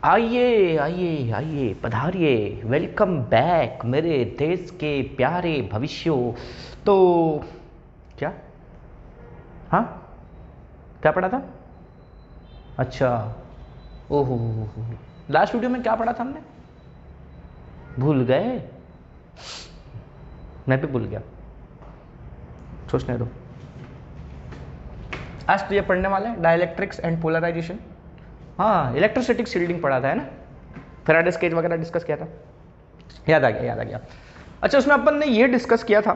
आइए आइए आइए पधारिए, वेलकम बैक मेरे देश के प्यारे भविष्यों। तो क्या, हाँ क्या पढ़ा था? अच्छा, ओहो, लास्ट वीडियो में क्या पढ़ा था हमने? भूल गए? मैं भी भूल गया, सोचने दो। आज तो ये पढ़ने वाला है डाइलेक्ट्रिक्स एंड पोलराइजेशन। हाँ, इलेक्ट्रोस्टैटिक शील्डिंग पढ़ा था, है ना? फैराडेस केज वगैरह डिस्कस किया था, याद आ गया, याद आ गया। अच्छा, उसमें अपन ने ये डिस्कस किया था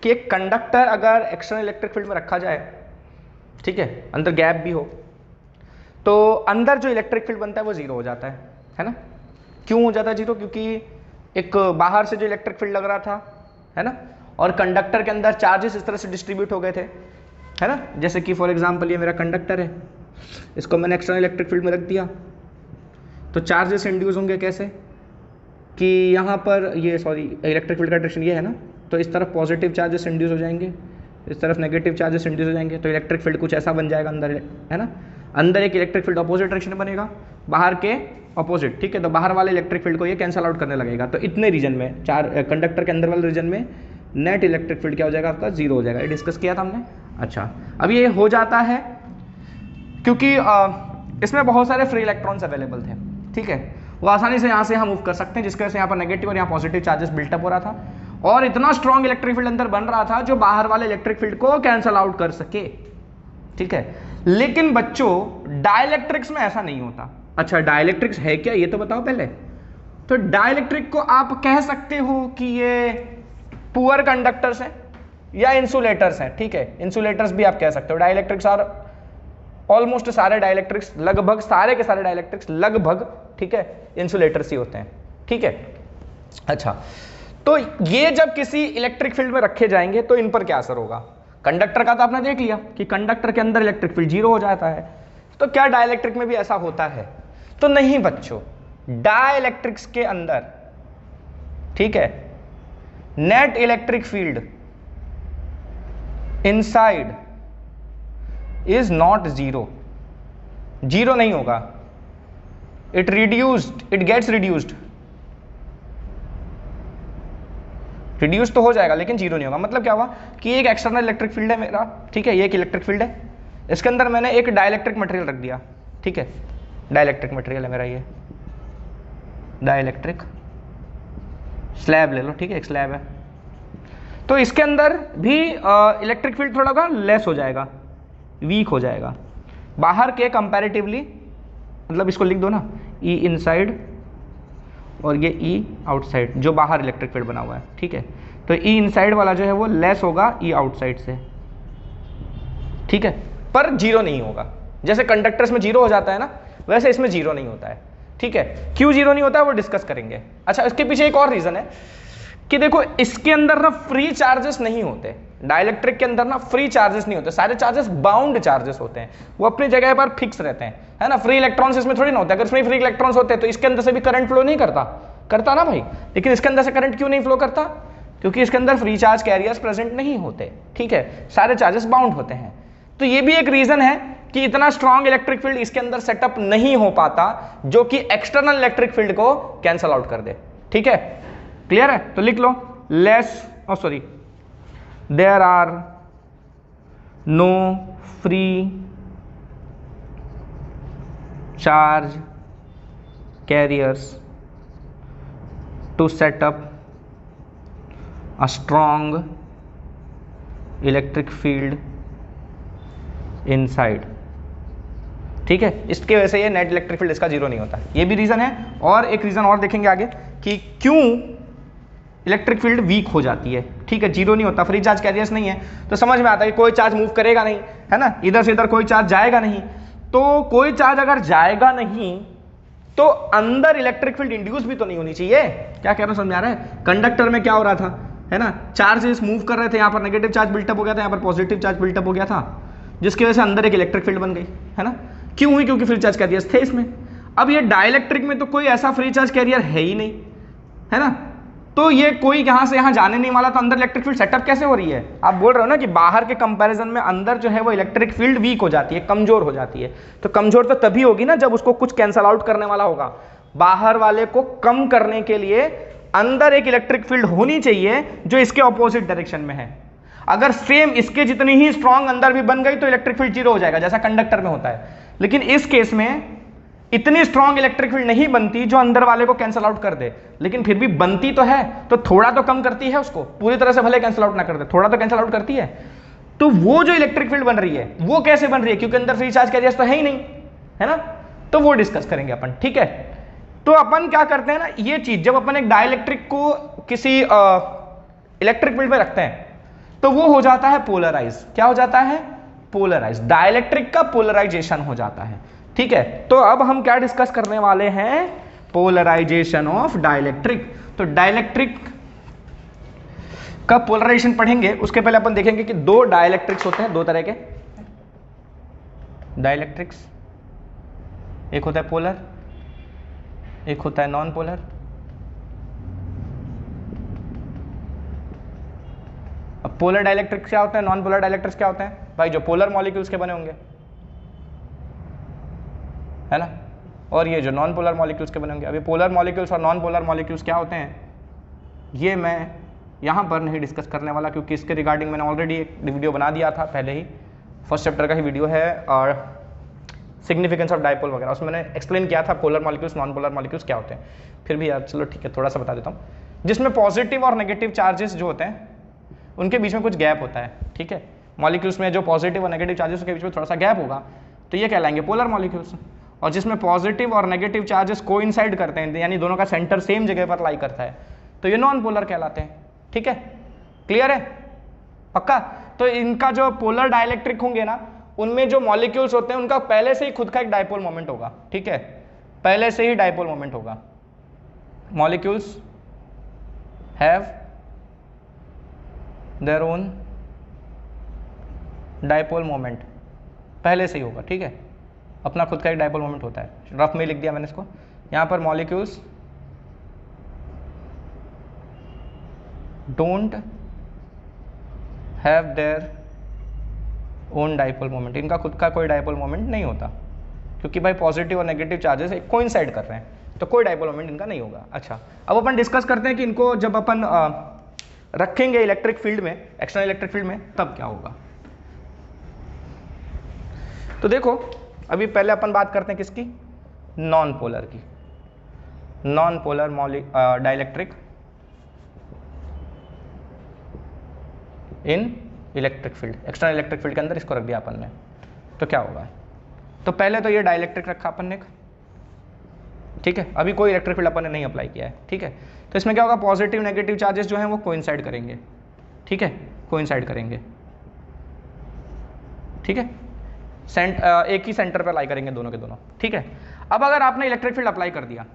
कि एक कंडक्टर अगर एक्सटर्नल इलेक्ट्रिक फील्ड में रखा जाए, ठीक है, अंदर गैप भी हो, तो अंदर जो इलेक्ट्रिक फील्ड बनता है वो जीरो हो जाता है ना? क्यों हो जाता है जीरो? क्योंकि एक बाहर से जो इलेक्ट्रिक फील्ड लग रहा था, है ना, और कंडक्टर के अंदर चार्जेस इस तरह से डिस्ट्रीब्यूट हो गए थे, है ना? जैसे कि फॉर एग्जांपल ये मेरा कंडक्टर है, इसको मैंने एक्सटर्नल इलेक्ट्रिक फील्ड में रख दिया, तो चार्जेस इंड्यूस होंगे कैसे कि यहाँ पर ये इलेक्ट्रिक फील्ड का डायरेक्शन ये है ना, तो इस तरफ पॉजिटिव चार्जेस इंड्यूस हो जाएंगे, इस तरफ नेगेटिव चार्जेस इंड्यूस हो जाएंगे, तो इलेक्ट्रिक फील्ड कुछ ऐसा बन जाएगा अंदर, है ना? अंदर एक इलेक्ट्रिक फील्ड अपोजिट डायरेक्शन में बनेगा, बाहर के अपोजिट, ठीक है? तो बाहर वाले इलेक्ट्रिक फील्ड को ये कैंसल आउट करने लगेगा, तो इतने रीजन में, कंडक्टर के अंदर वाले रीजन में नेट इलेक्ट्रिक फील्ड क्या हो जाएगा आपका? जीरो हो जाएगा। ये डिस्कस किया था हमने। अच्छा, अब ये हो जाता है क्योंकि इसमें बहुत सारे फ्री इलेक्ट्रॉन्स अवेलेबल थे, ठीक है? वो आसानी से यहाँ से यहाँ मूव कर सकते हैं, जिसकी वजह से यहाँ पर नेगेटिव और यहाँ पॉजिटिव चार्जेस बिल्टअप हो रहा था, और इतना स्ट्रॉन्ग इलेक्ट्रिक फील्ड अंदर बन रहा था जो बाहर वाले इलेक्ट्रिक फील्ड को कैंसल आउट कर सके, ठीक है? लेकिन बच्चों, डाइलेक्ट्रिक्स में ऐसा नहीं होता। अच्छा, डाइलेक्ट्रिक्स है क्या, ये तो बताओ पहले। तो डाइलेक्ट्रिक को आप कह सकते हो कि ये पुअर कंडक्टर्स हैं या इंसुलेटर्स हैं, ठीक है? इंसुलेटर्स भी आप कह सकते हो। डाइलेक्ट्रिक्स और ऑलमोस्ट सारे डाइलेक्ट्रिक्स, लगभग सारे के सारे डाइलेक्ट्रिक्स लगभग, ठीक है, इंसुलेटर्स ही होते हैं, ठीक है? अच्छा, तो ये जब किसी इलेक्ट्रिक फील्ड में रखे जाएंगे तो इन पर क्या असर होगा? कंडक्टर का तो आपने देख लिया कि कंडक्टर के अंदर इलेक्ट्रिक फील्ड जीरो हो जाता है, तो क्या डाइलेक्ट्रिक में भी ऐसा होता है? तो नहीं बच्चों, डाइलेक्ट्रिक्स के अंदर, ठीक है, net electric field inside is not zero, zero नहीं होगा, इट गेट्स रिड्यूस्ड, रिड्यूस तो हो जाएगा लेकिन जीरो नहीं होगा। मतलब क्या हुआ कि एक एक्सटर्नल इलेक्ट्रिक फील्ड है मेरा, ठीक है, ये एक इलेक्ट्रिक फील्ड है, इसके अंदर मैंने एक डाइलेक्ट्रिक मटेरियल रख दिया, ठीक है, डाइलेक्ट्रिक मटेरियल है मेरा, ये डाइलेक्ट्रिक स्लैब ले लो, ठीक है, एक स्लैब है, तो इसके अंदर भी इलेक्ट्रिक फील्ड थोड़ा लेस हो जाएगा, वीक हो जाएगा बाहर के कंपैरेटिवली। मतलब इसको लिख दो ना, ई इनसाइड और ये ई आउटसाइड, जो बाहर इलेक्ट्रिक फील्ड बना हुआ है, ठीक है? तो ई इनसाइड वाला जो है वो लेस होगा ई आउटसाइड से, ठीक है, पर जीरो नहीं होगा। जैसे कंडक्टर्स में जीरो हो जाता है ना, वैसे इसमें जीरो नहीं होता है, ठीक है? क्यों जीरो नहीं होता है वो डिस्कस करेंगे। अच्छा, इसके पीछे एक और रीजन है कि देखो, इसके अंदर ना फ्री चार्जेस नहीं होते, डाइलेक्ट्रिक के अंदर ना फ्री चार्जेस नहीं होते, सारे चार्जेस बाउंड चार्जेस होते हैं, वो अपनी जगह पर फिक्स रहते हैं, है ना? फ्री इलेक्ट्रॉन्स इसमें थोड़ी ना होते। अगर इसमें फ्री इलेक्ट्रॉन्स होते तो इसके अंदर से भी करंट फ्लो नहीं करता ना भाई, लेकिन इसके अंदर से करंट क्यों नहीं फ्लो करता? क्योंकि इसके अंदर फ्री चार्ज कैरियर्स प्रेजेंट नहीं होते, ठीक है, सारे चार्जेस बाउंड होते हैं। तो ये भी एक रीजन है कि इतना स्ट्रॉन्ग इलेक्ट्रिक फील्ड इसके अंदर सेटअप नहीं हो पाता जो कि एक्सटर्नल इलेक्ट्रिक फील्ड को कैंसल आउट कर दे, ठीक है? क्लियर है? तो लिख लो, there are no free charge carriers to set up a strong electric field inside, ठीक है? इसके वजह से ये नेट इलेक्ट्रिक फील्ड इसका जीरो नहीं होता, ये भी रीजन है। और एक रीजन और देखेंगे आगे कि क्यों इलेक्ट्रिक फील्ड वीक हो जाती है, ठीक है? जीरो नहीं होता, फ्री चार्ज कैरियर्स नहीं है, तो समझ में आता है कि कोई चार्ज मूव करेगा नहीं, है ना? इधर से इधर कोई चार्ज जाएगा नहीं, तो कोई चार्ज अगर जाएगा नहीं तो अंदर इलेक्ट्रिक फील्ड इंड्यूस भी तो नहीं होनी चाहिए। क्या कह रहा हूं, समझ आ रहा है? कंडक्टर में क्या हो रहा था, है ना? चार्जेस मूव कर रहे थे, यहाँ पर नेगेटिव चार्ज बिल्टअप हो गया था, यहाँ पर पॉजिटिव चार्ज बिल्टअप हो गया था, जिसकी वजह से अंदर एक इलेक्ट्रिक फील्ड बन गई, है ना? क्यों हुई? क्योंकि फ्री चार्ज कैरियर्स थे इसमें। अब ये डाइलेक्ट्रिक में तो कोई ऐसा फ्री चार्ज कैरियर है ही नहीं, है ना? तो ये कोई यहां से यहां जाने नहीं वाला, तो अंदर इलेक्ट्रिक फील्ड सेटअप कैसे हो रही है? आप बोल रहे हो ना कि बाहर के कंपैरिजन में अंदर जो है वो इलेक्ट्रिक फील्ड वीक हो जाती है, कमजोर हो जाती है। तो कमजोर तो तभी होगी ना जब उसको कुछ कैंसल आउट करने वाला होगा। बाहर वाले को कम करने के लिए अंदर एक इलेक्ट्रिक फील्ड होनी चाहिए जो इसके ऑपोजिट डायरेक्शन में है। अगर सेम इसके जितनी ही स्ट्रॉन्ग अंदर भी बन गई तो इलेक्ट्रिक फील्ड जीरो हो जाएगा, जैसा कंडक्टर में होता है। लेकिन इस केस में इतनी स्ट्रॉन्ग इलेक्ट्रिक फील्ड नहीं बनती जो अंदर वाले को कैंसल आउट कर दे, लेकिन फिर भी बनती तो है, तो थोड़ा तो कम करती है उसको, पूरी तरह से भले कैंसल आउट ना कर दे, थोड़ा तो कैंसल आउट करती है। तो वो जो इलेक्ट्रिक फील्ड बन रही है वो कैसे बन रही है? क्योंकि अंदर फ्री चार्ज कैरियर्स तो है ही नहीं, है ना। तो वो डिस्कस करेंगे अपन, ठीक है। तो अपन क्या करते हैं ना, ये चीज जब अपन एक डाइलेक्ट्रिक को किसी इलेक्ट्रिक फील्ड में रखते हैं तो वो हो जाता है पोलराइज। क्या हो जाता है? पोलराइज। डाइलेक्ट्रिक का पोलराइजेशन हो जाता है, ठीक है। तो अब हम क्या डिस्कस करने वाले हैं? Polarisation of dielectric. तो डाइलेक्ट्रिक का पोलराइजेशन पढ़ेंगे, उसके पहले अपन देखेंगे कि दो डाइलेक्ट्रिक्स होते हैं, दो तरह के डाइलेक्ट्रिक्स। एक होता है पोलर, एक होता है नॉन पोलर। अब पोलर डाइलेक्ट्रिक्स क्या होते हैं, नॉन पोलर डाइलेक्ट्रिक्स क्या होते हैं? भाई जो पोलर मॉलिक्यूल्स के बने होंगे, है ना, और ये जो नॉन पोलर मॉलिक्यूल्स के बने होंगे। अभी पोलर मॉलिक्यूल्स और नॉन पोलर मॉलिक्यूल्स क्या होते हैं ये मैं यहाँ पर नहीं डिस्कस करने वाला, क्योंकि इसके रिगार्डिंग मैंने ऑलरेडी एक वीडियो बना दिया था पहले ही, फर्स्ट चैप्टर का ही वीडियो है, और सिग्निफिकेंस ऑफ डाइपोल वगैरह, उसमें मैंने एक्सप्लेन किया था polar molecules non polar molecules क्या होते हैं। फिर भी यार चलो ठीक है, थोड़ा सा बता देता हूँ। जिसमें पॉजिटिव और नेगेटिव चार्जेस जो होते हैं उनके बीच में कुछ गैप होता है, ठीक है। मॉलिक्यूल्स में जो पॉजिटिव और नेगेटिव चार्जेस के बीच में थोड़ा सा गैप होगा तो ये कहलाएंगे पोलर मॉलिक्यूल्स। और जिसमें पॉजिटिव और नेगेटिव चार्जेस कोइंसाइड करते हैं, यानी दोनों का सेंटर सेम जगह पर लाई करता है, तो ये नॉन पोलर कहलाते हैं, ठीक है। क्लियर है? पक्का? तो इनका जो पोलर डाइलेक्ट्रिक होंगे ना, उनमें जो मॉलिक्यूल्स होते हैं उनका पहले से ही खुद का एक डाइपोल मोमेंट होगा, ठीक है। पहले से ही डाइपोल मोमेंट होगा। Molecules have their own dipole moment, पहले से ही होगा, ठीक है। अपना खुद का एक डाइपोल मोमेंट होता है। रफ में लिख दिया मैंने इसको यहाँ पर, molecules don't have their own dipole moment, इनका खुद का कोई डाइपोल मोमेंट नहीं होता, क्योंकि भाई पॉजिटिव और नेगेटिव चार्जेस कोइंसाइड कर रहे हैं, तो कोई डाइपोल मोमेंट इनका नहीं होगा। अच्छा, अब अपन डिस्कस करते हैं कि इनको जब अपन रखेंगे इलेक्ट्रिक फील्ड में, एक्सटर्नल इलेक्ट्रिक फील्ड में, तब क्या होगा। तो देखो अभी पहले अपन बात करते हैं किसकी, नॉन पोलर की। नॉन पोलर डाइलेक्ट्रिक इन electric field, external electric field के अंदर इसको रख दिया अपन ने, तो क्या होगा। तो पहले तो ये डाइलेक्ट्रिक रखा अपन ने, ठीक है। अभी कोई इलेक्ट्रिक फील्ड अपन ने नहीं अप्लाई किया है, ठीक है। तो इसमें क्या होगा, पॉजिटिव नेगेटिव चार्जेस जो हैं वो कोइंसाइड करेंगे, ठीक है, कोइंसाइड करेंगे, ठीक है। एक ही सेंटर पर लाई करेंगे दोनों के दोनों, ठीक है। अब अगर आपने इलेक्ट्रिक फील्ड अप्लाई कर दिया,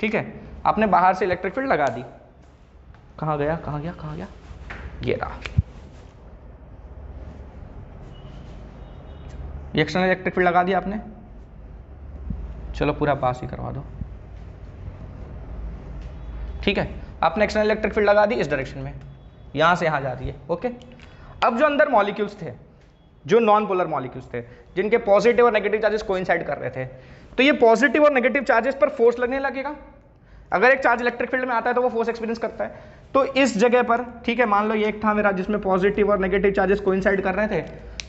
ठीक है, आपने बाहर से इलेक्ट्रिक फील्ड लगा दी, कहाँ गया कहाँ गया कहाँ गया, ये रहा, ये एक्सटर्नल इलेक्ट्रिक फील्ड लगा दिया आपने। चलो पूरा पास ही करवा दो, ठीक है। आपने एक्सटर्नल इलेक्ट्रिक फील्ड लगा दी इस डायरेक्शन में, यहां से यहां जा रही है, ओके। अब जो अंदर मॉलिक्यूल्स थे, जो नॉन पोलर मॉलिक्यूल्स थे, जिनके पॉजिटिव और नेगेटिव चार्जेस कोइंसाइड कर रहे थे, तो ये पॉजिटिव और नेगेटिव चार्जेस पर फोर्स लगने लगेगा। अगर एक चार्ज इलेक्ट्रिक फील्ड में आता है तो वो फोर्स एक्सपीरियंस करता है। तो इस जगह पर, ठीक है, मान लो ये एक था मेरा जिसमें पॉजिटिव और नेगेटिव चार्जेस कोइंसाइड कर रहे थे,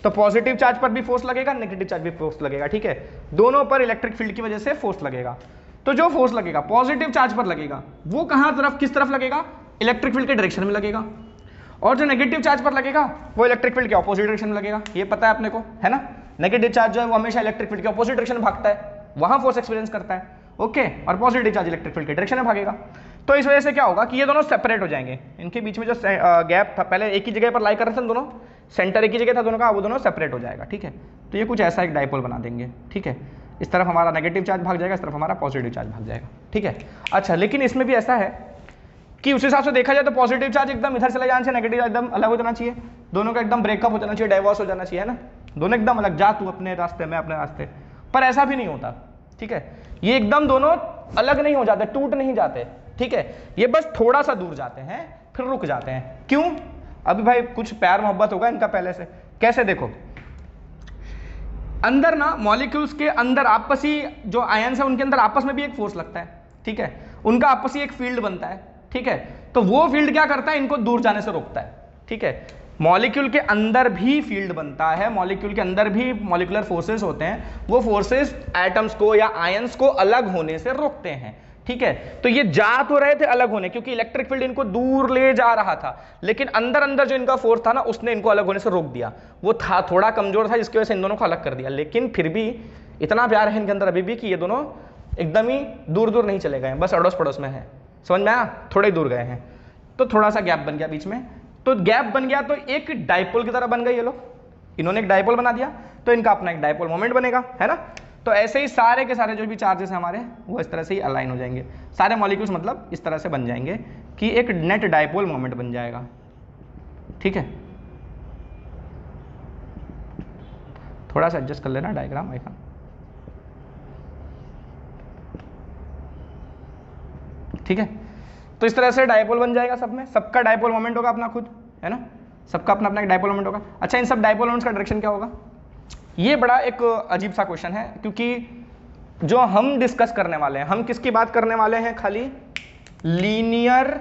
तो पॉजिटिव चार्ज पर भी फोर्स लगेगा, नेगेटिव चार्ज भी फोर्स लगेगा, ठीक है। दोनों पर इलेक्ट्रिक फील्ड की वजह से फोर्स लगेगा। तो जो फोर्स लगेगा पॉजिटिव चार्ज पर लगेगा, वो कहां तरफ, किस तरफ लगेगा, इलेक्ट्रिक फील्ड के डायरेक्शन में लगेगा। और जो नेगेटिव चार्ज पर लगेगा वो इलेक्ट्रिक फील्ड के ऑपोजिट डायरेक्शन में लगेगा, ये पता है अपने को, है ना। नेगेटिव चार्ज जो है वो हमेशा इलेक्ट्रिक फील्ड के ऑपोजिट डायरेक्शन में भागता है, वहां फोर्स एक्सपीरियंस करता है, ओके। और पॉजिटिव चार्ज इलेक्ट्रिक फील्ड के डायरेक्शन में भागेगा। तो इस वजह से क्या होगा कि ये दोनों सेपरेट हो जाएंगे। इनके बीच में जो गैप था, पहले एक ही जगह पर लाई कर रहे थे दोनों, सेंटर एक ही जगह था दोनों का, वो दोनों सेपरेट हो जाएगा, ठीक है। तो ये कुछ ऐसा एक डाइपोल बना देंगे, ठीक है। इस तरफ हमारा नेगेटिव चार्ज भाग जाएगा, इस तरफ हमारा पॉजिटिव चार्ज भाग जाएगा, ठीक है। अच्छा, लेकिन इसमें भी ऐसा है कि उस हिसाब से देखा जाए तो पॉजिटिव चार्ज एकदम इधर चले जाना चाहिए, नेगेटिव चार्ज एकदम अलग हो जाना चाहिए, दोनों का एकदम ब्रेकअप हो जाना चाहिए, डाइवोर्स हो जाना चाहिए, है ना। दोनों एकदम अलग, जा तू अपने रास्ते, मैं अपने रास्ते, पर ऐसा भी नहीं होता, ठीक है। ये एकदम दोनों अलग नहीं हो जाते, टूट नहीं जाते, ठीक है, ये बस थोड़ा सा दूर जाते हैं फिर रुक जाते हैं। क्यों? अभी भाई कुछ प्यार मोहब्बत होगा इनका पहले से। कैसे? देखो, अंदर ना मॉलिक्यूल्स के अंदर आपसी जो आयन्स है उनके अंदर आपस में भी एक फोर्स लगता है, ठीक है, उनका आपसी एक फील्ड बनता है, ठीक है, तो वो फील्ड क्या करता है, इनको दूर जाने से रोकता है, ठीक है। मॉलिक्यूल के अंदर भी फील्ड बनता है, मॉलिक्यूल के अंदर भी मॉलिक्यूलर फोर्सेस होते हैं, वो फोर्सेस एटम्स को या आयन्स को अलग होने से रोकते हैं, ठीक है। तो ये जा तो रहे थे अलग होने, क्योंकि इलेक्ट्रिक फील्ड इनको दूर ले जा रहा था, लेकिन अंदर अंदर जो इनका फोर्स था ना उसने इनको अलग होने से रोक दिया। वो था थोड़ा कमजोर था जिसकी वजह से इन दोनों को अलग कर दिया, लेकिन फिर भी इतना प्यार है इनके अंदर अभी भी कि ये दोनों एकदम ही दूर दूर नहीं चले गए, बस अड़ोस पड़ोस में है। समझ में आया? थोड़े दूर गए हैं, तो थोड़ा सा गैप बन गया बीच में, तो गैप बन गया तो एक डाइपोल की तरह बन गए ये लोग, इन्होंने एक डाइपोल बना दिया तो इनका अपना एक डाइपोल मोमेंट बनेगा, है ना। तो ऐसे ही सारे के सारे जो भी चार्जेस हैं हमारे वो इस तरह से ही अलाइन हो जाएंगे, सारे मॉलिक्यूल्स मतलब इस तरह से बन जाएंगे कि एक नेट डाइपोल मोमेंट बन जाएगा, ठीक है। थोड़ा सा एडजस्ट कर लेना डायग्राम आइकन, ठीक है। तो इस तरह से डायपोल बन जाएगा सब में, सबका डायपोल मोमेंट होगा अपना खुद, है ना, सबका अपना अपना एक डायपोल मोमेंट होगा। अच्छा, इन सब डायपोल मोमेंट्स का डायरेक्शन क्या होगा? ये बड़ा एक अजीब सा क्वेश्चन है, क्योंकि जो हम डिस्कस करने वाले हैं, हम किसकी बात करने वाले हैं? खाली लीनियर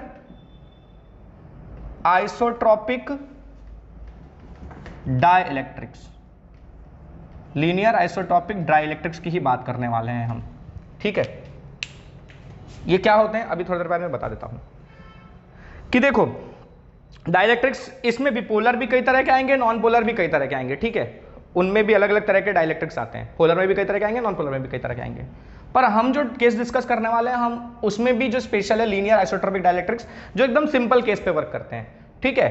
आइसोट्रॉपिक डाइइलेक्ट्रिक्स, लीनियर आइसोट्रॉपिक डाइइलेक्ट्रिक्स की ही बात करने वाले हैं हम, ठीक है। ये क्या होते हैं अभी थोड़ी देर बाद मैं बता देता हूं कि देखो डाइइलेक्ट्रिक्स, इसमें भी पोलर भी कई तरह के आएंगे, नॉन पोलर भी कई तरह के आएंगे, ठीक है, उनमें भी अलग अलग तरह के डाइइलेक्ट्रिक्स आते हैं, पोलर में भी कई तरह के आएंगे, नॉन पोलर में भी कई तरह के आएंगे। पर हम जो केस डिस्कस करने वाले हैं, हम उसमें भी जो स्पेशल है लीनियर आइसोट्रॉपिक डाइइलेक्ट्रिक्स, जो एकदम सिंपल केस पे वर्क करते हैं, ठीक है।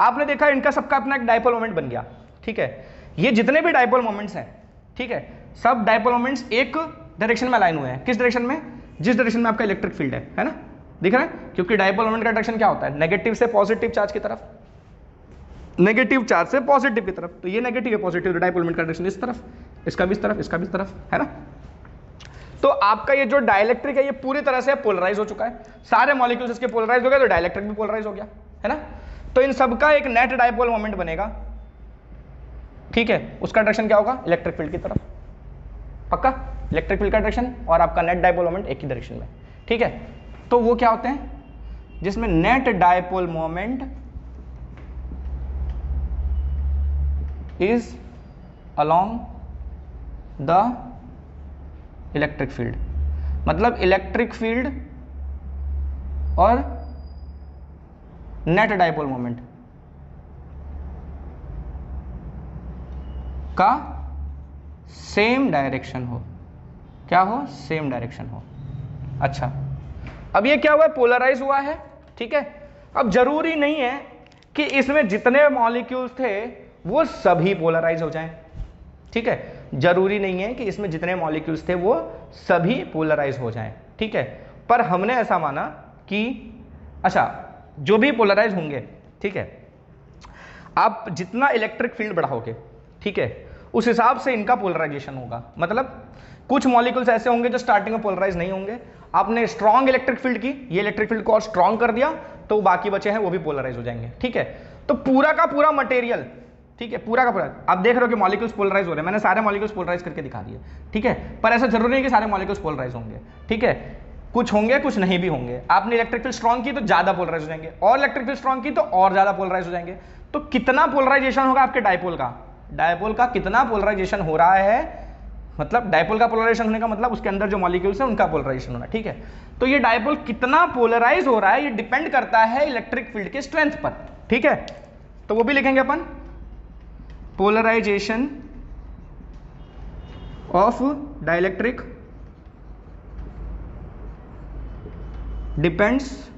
आपने देखा इनका सबका अपना एक डाइपोल मोमेंट बन गया, ठीक है। ये जितने भी डाइपोल मोमेंट्स हैं, ठीक है, सब डाइपोल मोमेंट्स एक डायरेक्शन में अलाइन हुए हैं। किस डायरेक्शन में? जिस डायरेक्शन में आपका इलेक्ट्रिक फील्ड है ना, दिख रहा है, क्योंकि डाइपोल मोमेंट का डायरेक्शन क्या होता है? नेगेटिव से पॉजिटिव चार्ज की तरफ, नेगेटिव चार्ज से पॉजिटिव की तरफ, तो ये नेगेटिव है, पॉजिटिव, तो डाइपोल मोमेंट का डायरेक्शन इस तरफ, इसका भी इस तरफ, इसका भी इस तरफ, है ना। तो आपका ये जो डाइइलेक्ट्रिक है ये पूरी तरह से पोलराइज हो चुका है, सारे मॉलिक्यूल्स इसके पोलराइज हो गए, तो डाइइलेक्ट्रिक भी पोलराइज हो गया, है ना। तो इन सबका एक नेट डाइपोल मोमेंट बनेगा, ठीक है, उसका डायरेक्शन क्या होगा? इलेक्ट्रिक फील्ड की तरफ, पक्का, इलेक्ट्रिक फील्ड का डायरेक्शन और आपका नेट डाइपोल मोमेंट एक ही डायरेक्शन में, ठीक है। तो वो क्या होते हैं? जिसमें net dipole moment is along the electric field, मतलब इलेक्ट्रिक फील्ड और नेट डाइपोल मोमेंट का सेम डायरेक्शन हो। क्या हो? सेम डायरेक्शन हो। अच्छा, अब ये क्या हुआ है? पोलराइज हुआ है, ठीक है। अब जरूरी नहीं है कि इसमें जितने मॉलिक्यूल्स थे वो सभी पोलराइज हो जाएं, ठीक है, जरूरी नहीं है कि इसमें जितने मॉलिक्यूल्स थे वो सभी पोलराइज हो जाएं, ठीक है। पर हमने ऐसा माना कि अच्छा, जो भी पोलराइज होंगे, ठीक है, आप जितना इलेक्ट्रिक फील्ड बढ़ाओगे, ठीक है, उस हिसाब से इनका पोलराइजेशन होगा। मतलब कुछ मॉलिक्यूल्स ऐसे होंगे जो स्टार्टिंग में पोलराइज नहीं होंगे, आपने स्ट्रॉन्ग इलेक्ट्रिक फील्ड की, ये इलेक्ट्रिक फील्ड को और स्ट्रॉन्ग कर दिया, तो बाकी बचे हैं वो भी पोलराइज हो जाएंगे, ठीक है। तो पूरा का पूरा मटेरियल, ठीक है, पूरा का पूरा, आप देख रहे हो कि मॉलिक्यूल्स पोलराइज हो रहे हैं, मैंने सारे मॉलिक्यूल्स पोलराइज करके दिखा दिए, ठीक है। पर ऐसा जरूरी नहीं कि सारे मॉलिक्यूल्स पोलराइज होंगे, ठीक है, कुछ होंगे कुछ नहीं भी होंगे। आपने इलेक्ट्रिक फील्ड स्ट्रॉन्ग की तो ज्यादा पोलराइज हो जाएंगे, और इलेक्ट्रिक फील्ड स्ट्रॉन्ग की तो और ज्यादा पोलराइज हो जाएंगे। तो कितना पोलराइजेशन होगा आपके डायपोल का? डायपोल का कितना पोलराइजेशन हो रहा है, मतलब डायपोल का पोलराइजेशन होने का मतलब उसके अंदर जो मॉलिक्यूल्स हैं उनका पोलराइजेशन होना, ठीक है। तो ये डायपोल कितना पोलराइज हो रहा है ये डिपेंड करता है इलेक्ट्रिक फील्ड के स्ट्रेंथ पर, ठीक है। तो वो भी लिखेंगे अपन, polarisation of dielectric depends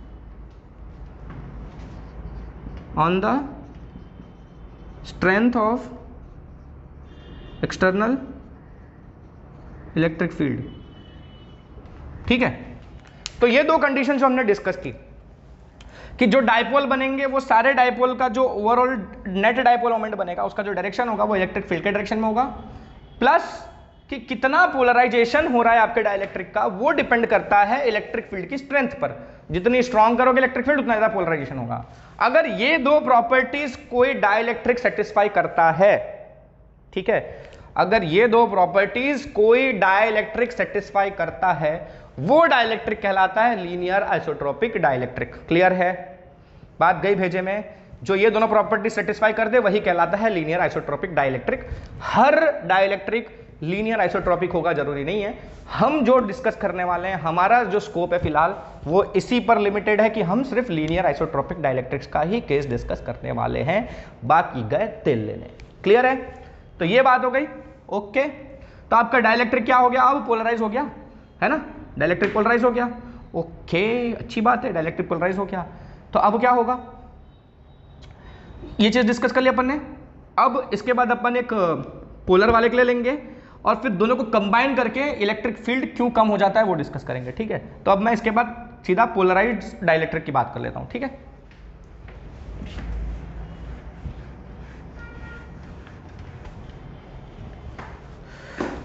on the strength of external electric field, ठीक है। तो ये दो कंडीशन जो हमने डिस्कस की कि जो डायपोल बनेंगे वो सारे डायपोल का जो ओवरऑल नेट डायपोल मोमेंट बनेगा उसका जो डायरेक्शन होगा वो इलेक्ट्रिक फील्ड के डायरेक्शन में होगा, प्लस कि कितना पोलराइजेशन हो रहा है आपके डाइलेक्ट्रिक का, वो डिपेंड करता है इलेक्ट्रिक फील्ड की स्ट्रेंथ पर। जितनी स्ट्रांग करोगे इलेक्ट्रिक फील्ड उतना ज्यादा पोलराइजेशन होगा। अगर ये दो प्रॉपर्टीज कोई डाइलेक्ट्रिक सेटिस्फाई करता है, ठीक है, अगर ये दो प्रॉपर्टीज कोई डाइलेक्ट्रिक सेटिस्फाई करता है, वो डाइलेक्ट्रिक कहलाता है लीनियर आइसोट्रोपिक डाइलेक्ट्रिक। क्लियर है? बात गई भेजे में? जो ये दोनों प्रॉपर्टी सेटिस्फाई कर दे वही कहलाता है लीनियर आइसोट्रोपिक डाइलेक्ट्रिक। हर डाइलेक्ट्रिक लीनियर आइसोट्रोपिक होगा जरूरी नहीं है। हम जो डिस्कस करने वाले हैं, हमारा जो स्कोप है फिलहाल वो इसी पर लिमिटेड है कि हम सिर्फ लीनियर आइसोट्रोपिक डाइलेक्ट्रिक्स का ही केस डिस्कस करने वाले हैं, बाकी गए तेल लेने। क्लियर है? तो ये बात हो गई। ओके, तो आपका डाइलेक्ट्रिक क्या हो गया? अब पोलराइज हो गया, है ना? डाइलेक्ट्रिक पोलराइज हो गया। ओके, अच्छी बात है, डाइलेक्ट्रिक पोलराइज हो गया। तो अब क्या होगा? ये चीज डिस्कस कर लिया अपन ने। अब इसके बाद अपन एक पोलर वाले के लिए लेंगे और फिर दोनों को कंबाइन करके इलेक्ट्रिक फील्ड क्यों कम हो जाता है वो डिस्कस करेंगे। ठीक है, तो अब मैं इसके बाद सीधा पोलराइज्ड डाइलेक्ट्रिक की बात कर लेता हूं। ठीक है,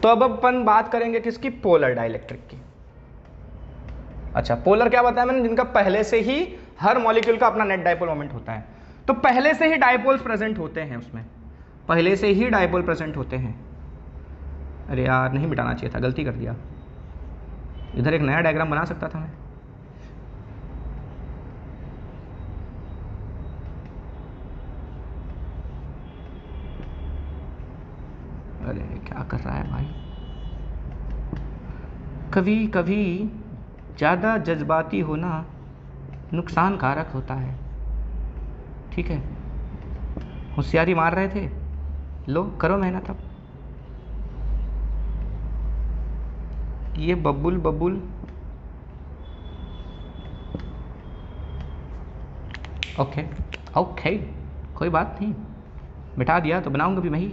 तो अब अपन बात करेंगे किसकी? पोलर डाइलेक्ट्रिक की। अच्छा, पोलर क्या बताया मैंने? जिनका पहले से ही हर मॉलिक्यूल का अपना नेट डाइपोल मोमेंट होता है। तो पहले से ही डाइपोल्स प्रेजेंट होते हैं उसमें, पहले से ही डाइपोल प्रेजेंट होते हैं। अरे यार, नहीं मिटाना चाहिए था, गलती कर दिया। इधर एक नया डायग्राम बना सकता था मैं। अरे क्या कर रहा है भाई? कभी कभी ज़्यादा जज्बाती होना नुकसान कारक होता है। ठीक है, होशियारी मार रहे थे, लो करो मेहनत। अब ये बबुल बबुल, ओके ओके, कोई बात नहीं, बिठा दिया तो बनाऊंगा भी मैं ही।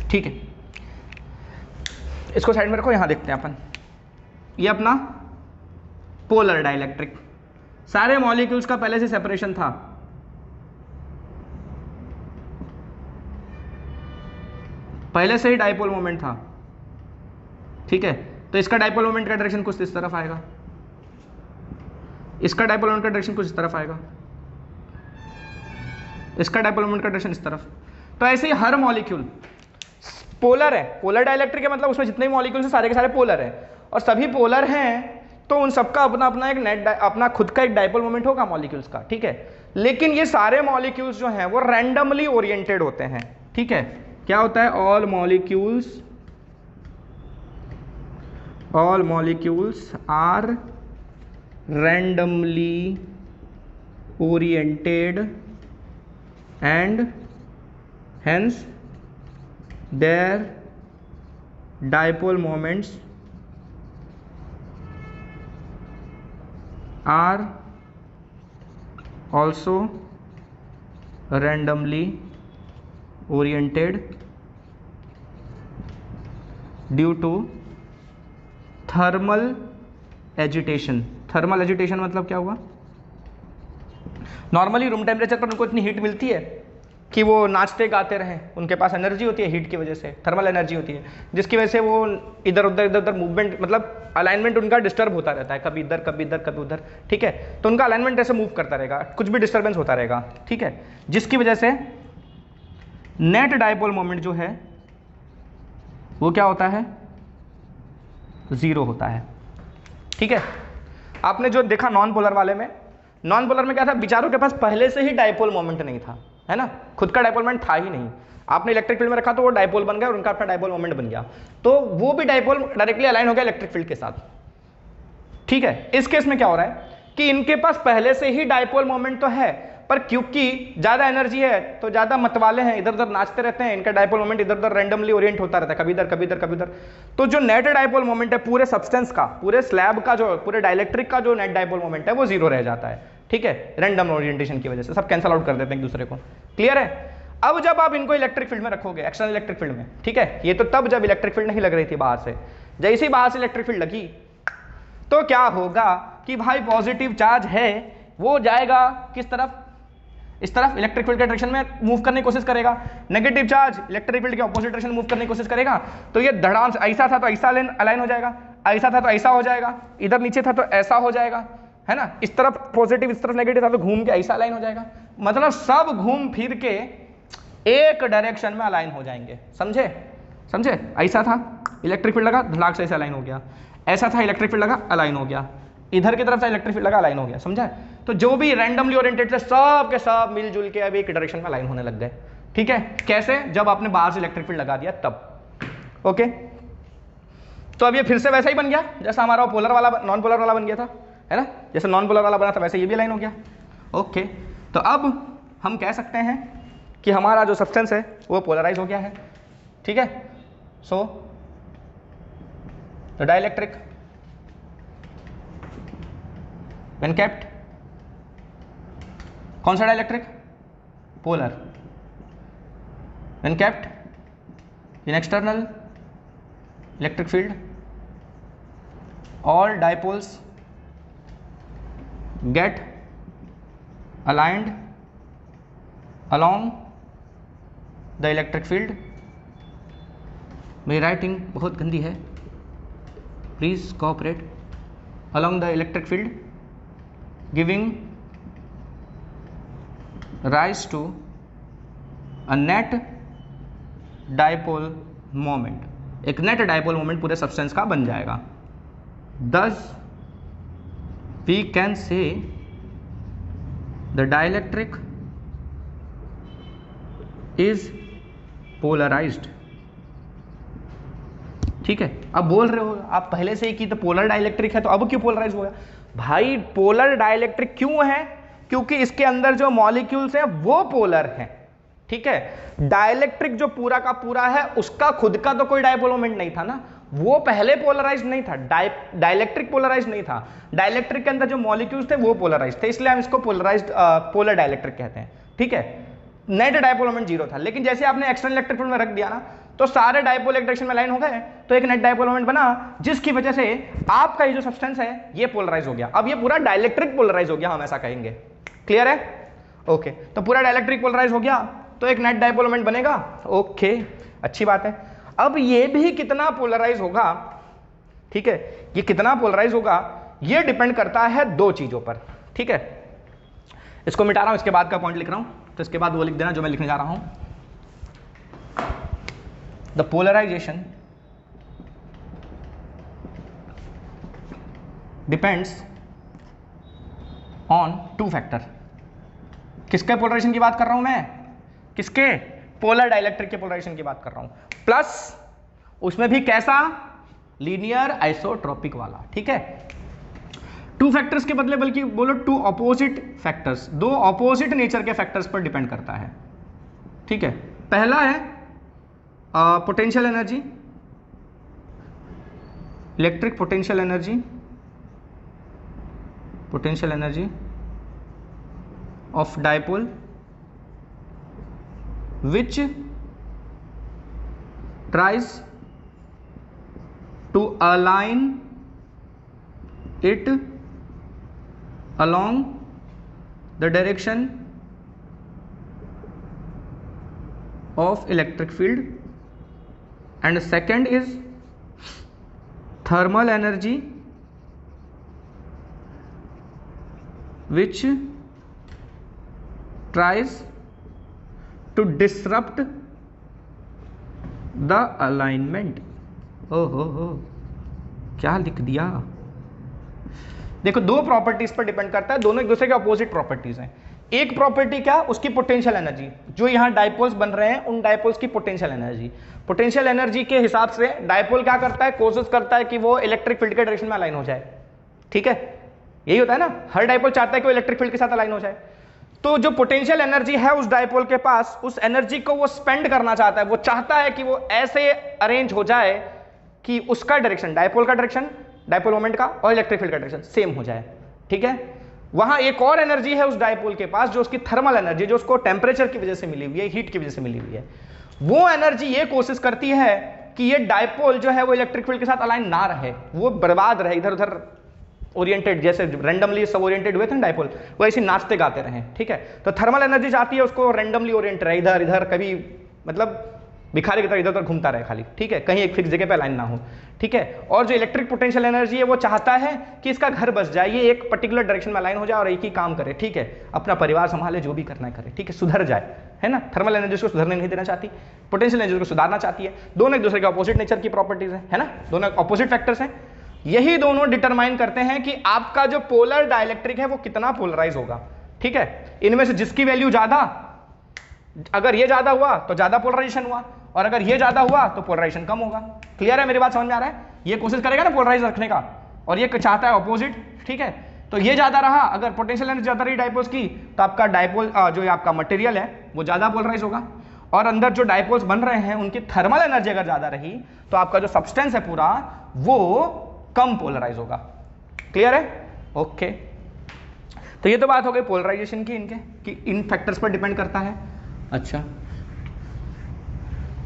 ठीक है, इसको साइड में रखो, यहां देखते हैं अपन। ये अपना पोलर डाइलेक्ट्रिक, सारे मॉलिक्यूल्स का पहले से सेपरेशन था। पहले से ही डाइपोल मोमेंट था। ठीक है, तो इसका डाइपोल मोमेंट का डायरेक्शन कुछ इस तरफ आएगा, इसका डाइपोल मोमेंट का डायरेक्शन कुछ इस तरफ आएगा, इसका डाइपोल मोमेंट का डायरेक्शन इस तरफ। तो ऐसे ही हर मॉलिक्यूल पोलर है। पोलर डाइलेक्ट्रिक है मतलब उसमें जितने भी मॉलिक्यूल्स हैं सारे के सारे पोलर हैं, और सभी पोलर हैं तो उन सबका अपना अपना एक नेट अपना खुद का एक डाइपोल मोमेंट होगा मॉलिक्यूल्स का। ठीक है, लेकिन ये सारे मॉलिक्यूल्स जो हैं वो रैंडमली ओरिएंटेड होते हैं। ठीक है, क्या होता है? All molecules are randomly oriented and hence their dipole moments are also randomly oriented due to thermal agitation। Thermal agitation मतलब क्या हुआ? नॉर्मली रूम टेम्परेचर पर उनको इतनी हीट मिलती है कि वो नाचते गाते रहें, उनके पास एनर्जी होती है हीट की वजह से, थर्मल एनर्जी होती है, जिसकी वजह से वो इधर उधर मूवमेंट, मतलब अलाइनमेंट उनका डिस्टर्ब होता रहता है, कभी इधर कभी इधर कभी उधर। ठीक है, तो उनका अलाइनमेंट ऐसे मूव करता रहेगा, कुछ भी डिस्टर्बेंस होता रहेगा। ठीक है, जिसकी वजह से नेट डाइपोल मोमेंट जो है वो क्या होता है? जीरो होता है। ठीक है, आपने जो देखा नॉन पोलर वाले में, नॉन पोलर में क्या था? बेचारों के पास पहले से ही डाइपोल मोमेंट नहीं था, है ना, खुद का डाइपोल मोमेंट था ही नहीं। आपने इलेक्ट्रिक फील्ड में रखा तो वो डाइपोल बन गया और उनका अपना डाइपोल मोमेंट बन गया, तो वो भी डाइपोल डायरेक्टली अलाइन हो गया इलेक्ट्रिक फील्ड के साथ। ठीक है, इस केस में क्या हो रहा है कि इनके पास पहले से ही डाइपोल मोमेंट तो है, पर क्योंकि ज्यादा एनर्जी है तो ज्यादा मतवाले हैं, इधर उधर नाचते रहते हैं, इनका डाइपोल मोमेंट इधर उधर रैंडमली ओरिएंट होता रहता है, कभी इधर कभी इधर कभी इधर। तो जो नेट डाइपोल मोमेंट है पूरे सब्सटेंस का, पूरे स्लैब का, जो पूरे डाइलेक्ट्रिक का जो नेट डाइपोल मोमेंट है वो जीरो रह जाता है। ठीक है, रैंडम ओरिएंटेशन की वजह से सब कैंसल आउट कर देते हैं एक दूसरे को। क्लियर है? अब जब आप इनको इलेक्ट्रिक फील्ड में रखोगे, एक्सटर्नल इलेक्ट्रिक फील्ड में, ठीक है, ये तो तब जब इलेक्ट्रिक फील्ड नहीं लग रही थी बाहर से, जैसे ही बाहर से इलेक्ट्रिक फील्ड लगी तो क्या होगा कि भाई पॉजिटिव चार्ज है वो जाएगा किस तरफ? इस तरफ इलेक्ट्रिक फील्ड के डायरेक्शन में मूव करने की कोशिश करेगा, नेगेटिव चार्ज इलेक्ट्रिक फील्ड के ऑपोजिट डायरेक्शन में मूव करने की कोशिश करेगा, तो ये धड़ाम से ऐसा था तो ऐसा अलाइन हो जाएगा, ऐसा था तो ऐसा हो जाएगा, इधर नीचे था तो ऐसा हो जाएगा, है ना, इस तरफ पॉजिटिव इस तरफ नेगेटिव था तो घूम के ऐसा अलाइन हो जाएगा, मतलब सब घूम फिर के एक डायरेक्शन में अलाइन हो जाएंगे। समझे समझे, ऐसा था इलेक्ट्रिक फील्ड लगा धड़ाक से ऐसे अलाइन हो गया, ऐसा था इलेक्ट्रिक फील्ड लगा अलाइन हो गया, इधर की तरफ से इलेक्ट्रिक फील्ड लगा अलाइन हो गया। समझा? तो जो भी रैंडमली ओरिएंटेड थे सब के सब मिलजुल के अब एक डायरेक्शन में अलाइन होने लग गए। ठीक है, कैसे? जब आपने बाहर से इलेक्ट्रिक फील्ड लगा दिया तब। ओके, तो अब ये फिर से वैसा ही बन गया जैसा हमारा पोलर वाला नॉन पोलर वाला बन गया था, है ना, जैसे नॉन पोलर वाला बना था वैसे ये भी अलाइन हो गया। ओके, तो अब हम कह सकते हैं कि हमारा जो सब्सटेंस है वो पोलराइज हो गया है। ठीक है, so the dielectric when kept, कौन सा dielectric? Polar. when kept in external electric field, all dipoles get aligned along the electric field। मेरी राइटिंग बहुत गंदी है, please cooperate. along the electric field giving rise to a net dipole moment, एक net dipole moment पूरे substance का बन जाएगा। Thus we can say the dielectric is polarized। ठीक है, अब बोल रहे हो आप पहले से ही कि तो पोलर डाइलेक्ट्रिक है तो अब क्यों पोलराइज हो गया? भाई पोलर डाइलेक्ट्रिक क्यों है? क्योंकि इसके अंदर जो मॉलिक्यूल्स हैं वो पोलर हैं। ठीक है, डाइलेक्ट्रिक जो पूरा का पूरा है उसका खुद का तो कोई डाइपोल मोमेंट नहीं था ना, वो पहले पोलराइज नहीं था, डाइलेक्ट्रिक पोलराइज नहीं था। डाइलेक्ट्रिक के अंदर जो मॉलिक्यूल्स थे वो पोलराइज थे, इसलिए हम इसको पोलराइज्ड पोलर डाइलेक्ट्रिक कहते हैं। ठीक है, नेट डाइपोल मोमेंट जीरो था, लेकिन जैसे आपने एक्सटर्नल इलेक्ट्रिक फील्ड में रख दिया ना तो सारे डाइपोल एक डायरेक्शन में लाइन हो गए, तो एक नेट डाइपोल मोमेंट बना जिसकी वजह से आपका ये जो सब्सटेंस है ये पोलराइज हो गया। अब ये पूरा डाइलेक्ट्रिक पोलराइज हो गया, हम ऐसा कहेंगे। क्लियर है? ओके, तो पूरा डाइलेक्ट्रिक पोलराइज हो गया तो एक नेट डाइपोल मोमेंट बनेगा। ओके, अच्छी बात है। अब ये भी कितना पोलराइज होगा? ठीक है, ये कितना पोलराइज होगा ये डिपेंड करता है दो चीजों पर। ठीक है, इसको मिटा रहा हूं, इसके बाद का पॉइंट लिख रहा हूं, तो इसके बाद वो लिख देना जो मैं लिखने जा रहा हूं। The polarization depends on two factor। किसके पोलराइजेशन की बात कर रहा हूं मैं? किसके? पोलर डाइलेक्ट्रिक के पोलराइजेशन की बात कर रहा हूं, प्लस उसमें भी कैसा? लीनियर आइसोट्रोपिक वाला। ठीक है, टू फैक्टर्स के बदले बल्कि बोलो टू ऑपोजिट फैक्टर्स, दो ऑपोजिट नेचर के फैक्टर्स पर डिपेंड करता है। ठीक है, पहला है potential energy, electric potential energy, potential energy of dipole which tries to align it along the direction of electric field, and second is thermal energy which tries to disrupt the alignment। हो क्या लिख दिया? देखो, दो properties पर depend करता है, दोनों एक दूसरे के अपोजिट प्रॉपर्टीज हैं। एक प्रॉपर्टी क्या? उसकी पोटेंशियल एनर्जी, जो यहां डाइपोल्स बन रहे हैं उन डाइपोल्स की पोटेंशियल एनर्जी। पोटेंशियल एनर्जी के हिसाब से डाइपोल क्या करता है? कोशिश करता है कि वो इलेक्ट्रिक फील्ड के डायरेक्शन में अलाइन हो जाए। ठीक है, यही होता है ना, हर डाइपोल चाहता है कि वो इलेक्ट्रिक फील्ड के साथ अलाइन हो जाए। तो जो पोटेंशियल एनर्जी है उस डाइपोल के पास, उस एनर्जी को वो स्पेंड करना चाहता है, वो चाहता है कि वो ऐसे अरेंज हो जाए कि उसका डायरेक्शन, डाइपोल का डायरेक्शन, डाइपोल मोमेंट का और इलेक्ट्रिक फील्ड का डायरेक्शन सेम हो जाए। ठीक है, वहां एक और एनर्जी है उस डाइपोल के पास जो उसकी थर्मल एनर्जी, जो उसको टेम्परेचर की वजह से मिली हुई है, हीट की वजह से मिली हुई है। वो एनर्जी ये कोशिश करती है कि ये डाइपोल जो है वो इलेक्ट्रिक फील्ड के साथ अलाइन ना रहे, वो बर्बाद रहे, इधर उधर ओरिएंटेड, जैसे रैंडमली सब ओरिएंटेड हुए थे ना डायपोल, वो ऐसे नाचते गाते रहे, ठीक है। तो थर्मल एनर्जी चाहती है उसको रैंडमली ओरिएंटेड रहे, इधर इधर कभी मतलब भिखारी की तरह इधर उधर घूमता रहे खाली, ठीक है, कहीं एक फिक्स जगह पे अलाइन ना हो, ठीक है। और जो इलेक्ट्रिक पोटेंशियल एनर्जी है वो चाहता है कि इसका घर बस जाए, ये एक पर्टिकुलर डायरेक्शन में अलाइन हो जाए और एक ही काम करे, ठीक है, अपना परिवार संभाले, जो भी करना है करे, ठीक है, सुधर जाए, है ना। थर्मल एनर्जी को सुधरने नहीं देना चाहती, पोटेंशियल एनर्जी को सुधारना चाहती है। दोनों एक दूसरे के अपोजिट नेचर की प्रॉपर्टीज है ना, दोनों अपोजिट फैक्टर्स हैं। यही दोनों डिटरमाइन करते हैं कि आपका जो पोलर डाइलेक्ट्रिक है वो कितना पोलराइज होगा, ठीक है। इनमें से जिसकी वैल्यू ज्यादा, अगर ये ज्यादा हुआ तो ज्यादा पोलराइजेशन हुआ, और अगर ये ज्यादा हुआ तो पोलराइजेशन कम होगा। क्लियर है, मेरी बात समझ में आ रहा है? ये कोशिश करेगा ना पोलराइज रखने का, और ये चाहता है ऑपोजिट, ठीक है। तो ये ज्यादा रहा, अगर पोटेंशियल एनर्जी ज्यादा रही डायपोल्स की, तो आपका डायपोल जो आपका मटेरियल है वो ज्यादा पोलराइज होगा, और अंदर जो डायपोल्स बन रहे हैं उनकी थर्मल एनर्जी अगर ज्यादा रही तो आपका जो सब्सटेंस है पूरा वो कम पोलराइज होगा। क्लियर है? ओके। तो ये तो बात हो गई पोलराइजेशन की, इनके कि इन फैक्टर्स पर डिपेंड करता है। अच्छा,